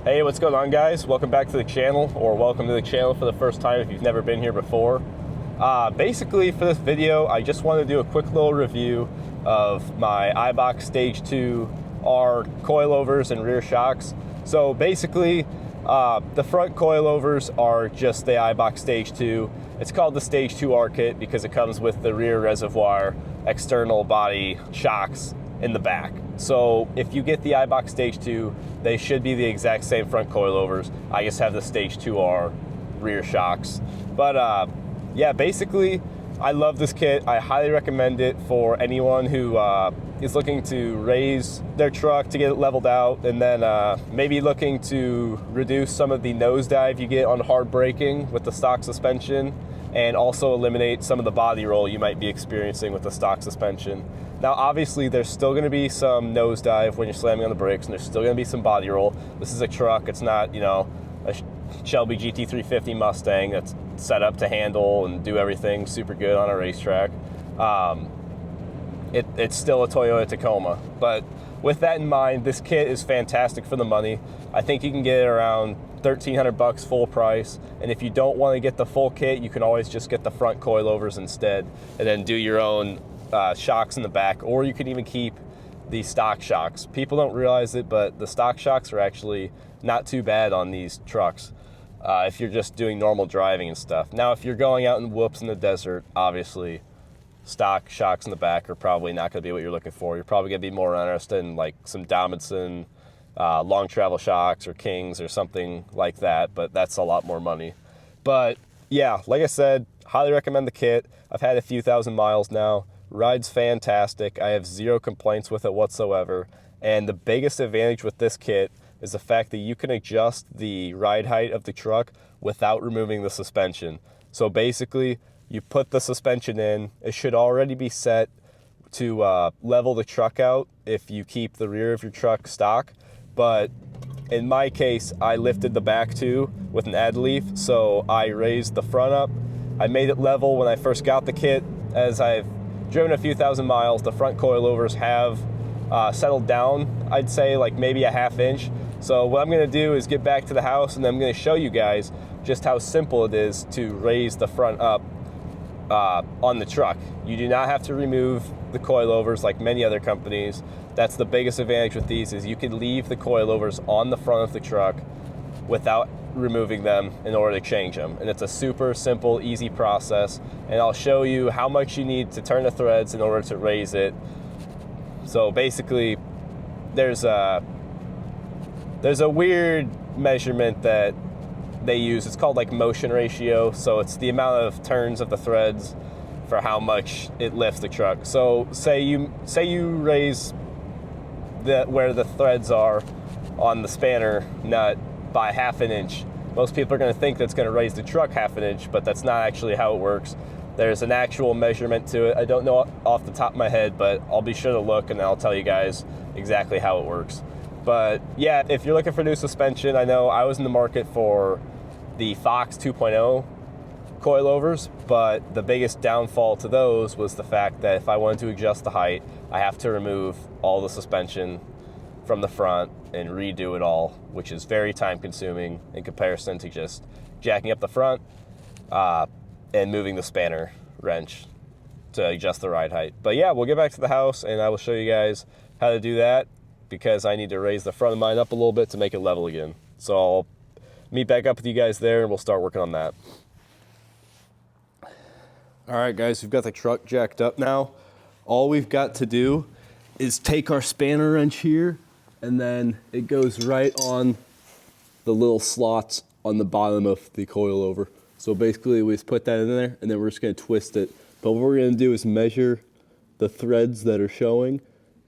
Hey, what's going on, guys? Welcome back to the channel, or welcome to the channel for the first time if you've never been here before. Basically, for this video, I just want to do a quick little review of my Eibach Stage 2 R coilovers and rear shocks. So basically, the front coilovers are just the Eibach Stage 2. It's called the Stage 2 R kit because it comes with the rear reservoir, external body shocks in the back. So if you get the Eibach Stage 2, they should be the exact same front coilovers. I just have the Stage 2R rear shocks. But yeah, basically, I love this kit. I highly recommend it for anyone who is looking to raise their truck to get it leveled out, and then maybe looking to reduce some of the nosedive you get on hard braking with the stock suspension, and also eliminate some of the body roll you might be experiencing with the stock suspension. Now, obviously, there's still going to be some nosedive when you're slamming on the brakes, and there's still going to be some body roll. This is a truck. It's not, you know, a Shelby GT350 Mustang that's set up to handle and do everything super good on a racetrack. It's still a Toyota Tacoma. But with that in mind, this kit is fantastic for the money. I think you can get it around $1,300 full price. And if you don't want to get the full kit, you can always just get the front coilovers instead, and then do your own shocks in the back, or you can even keep the stock shocks. People don't realize it, but the stock shocks are actually not too bad on these trucks if you're just doing normal driving and stuff. Now, if you're going out in whoops in the desert, obviously stock shocks in the back are probably not going to be what you're looking for. You're probably going to be more interested in like some Davidson long travel shocks or Kings or something like that, but that's a lot more money. But yeah, like I said, highly recommend the kit. I've had a few thousand miles now. Rides fantastic. I have zero complaints with it whatsoever. And the biggest advantage with this kit is the fact that you can adjust the ride height of the truck without removing the suspension. So basically, you put the suspension in. It should already be set to level the truck out if you keep the rear of your truck stock. But in my case, I lifted the back too with an ad leaf, so I raised the front up. I made it level when I first got the kit. As I've driven a few thousand miles, the front coilovers have settled down, I'd say like maybe a ½ inch. So what I'm gonna do is get back to the house, and I'm gonna show you guys just how simple it is to raise the front up on the truck. You do not have to remove the coilovers like many other companies. That's the biggest advantage with these, is you can leave the coilovers on the front of the truck without removing them in order to change them. And it's a super simple, easy process. And I'll show you how much you need to turn the threads in order to raise it. So basically, there's a weird measurement that they use. It's called like motion ratio. So it's the amount of turns of the threads for how much it lifts the truck. So say you raise where the threads are on the spanner nut by ½ inch. Most people are going to think that's going to raise the truck ½ inch, but that's not actually how it works. There's an actual measurement to it. I don't know off the top of my head, but I'll be sure to look and I'll tell you guys exactly how it works. But yeah, if you're looking for new suspension, I know I was in the market for the Fox 2.0 coilovers, but the biggest downfall to those was the fact that if I wanted to adjust the height, I have to remove all the suspension from the front and redo it all, which is very time consuming in comparison to just jacking up the front and moving the spanner wrench to adjust the ride height. But yeah, we'll get back to the house and I will show you guys how to do that, because I need to raise the front of mine up a little bit to make it level again. So I'll meet back up with you guys there and we'll start working on that. All right, guys, we've got the truck jacked up now. All we've got to do is take our spanner wrench here, and then it goes right on the little slots on the bottom of the coilover. So basically we just put that in there, and then we're just gonna twist it. But what we're gonna do is measure the threads that are showing,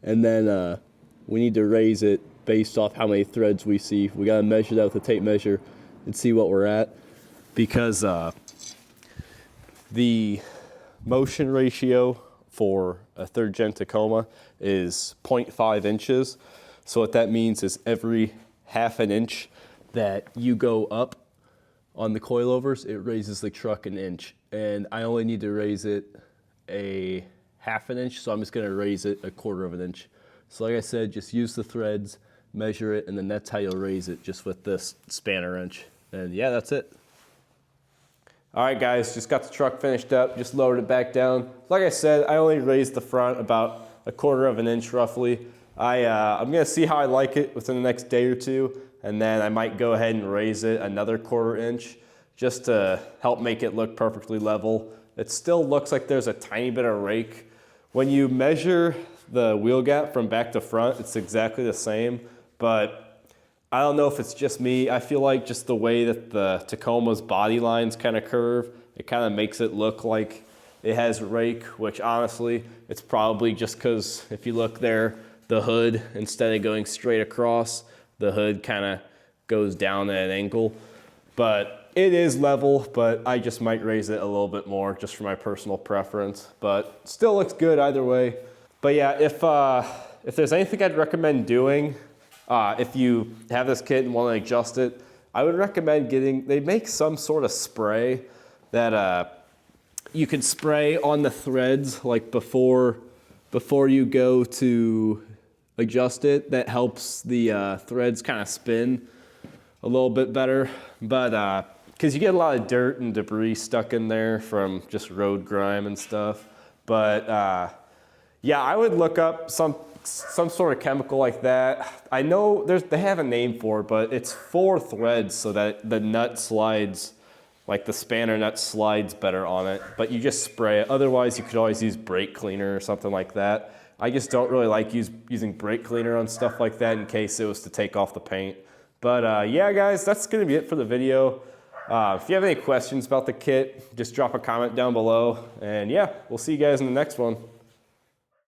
and then we need to raise it based off how many threads we see. We gotta measure that with a tape measure and see what we're at, because the motion ratio for a 3rd gen Tacoma is 0.5 inches. So what that means is every ½ inch that you go up on the coilovers, it raises the truck an inch. And I only need to raise it a ½ inch, so I'm just gonna raise it a 1/4 inch. So like I said, just use the threads measure it, and then that's how you'll raise it, just with this spanner wrench. And yeah, that's it. All right, guys, just got the truck finished up, just lowered it back down. Like I said, I only raised the front about 1/4 of an inch roughly. I'm gonna see how I like it within the next day or two, and then I might go ahead and raise it another 1/4 inch just to help make it look perfectly level. It still looks like there's a tiny bit of rake. When you measure the wheel gap from back to front, it's exactly the same, but I don't know if it's just me. I feel like just the way that the Tacoma's body lines kind of curve, it kind of makes it look like it has rake, which honestly, it's probably just because if you look there, the hood, instead of going straight across, the hood kind of goes down at an angle. But it is level, but I just might raise it a little bit more just for my personal preference, but still looks good either way. But yeah, if there's anything I'd recommend doing, if you have this kit and want to adjust it, I would recommend they make some sort of spray that you can spray on the threads like before you go to adjust it. That helps the threads kind of spin a little bit better. But because you get a lot of dirt and debris stuck in there from just road grime and stuff. But yeah, I would look up some sort of chemical like that. I know they have a name for it, but it's 4 threads so that the nut slides, like the spanner nut slides better on it, but you just spray it. Otherwise, you could always use brake cleaner or something like that. I just don't really like using brake cleaner on stuff like that in case it was to take off the paint. But yeah, guys, that's gonna be it for the video. If you have any questions about the kit, just drop a comment down below. And yeah, we'll see you guys in the next one.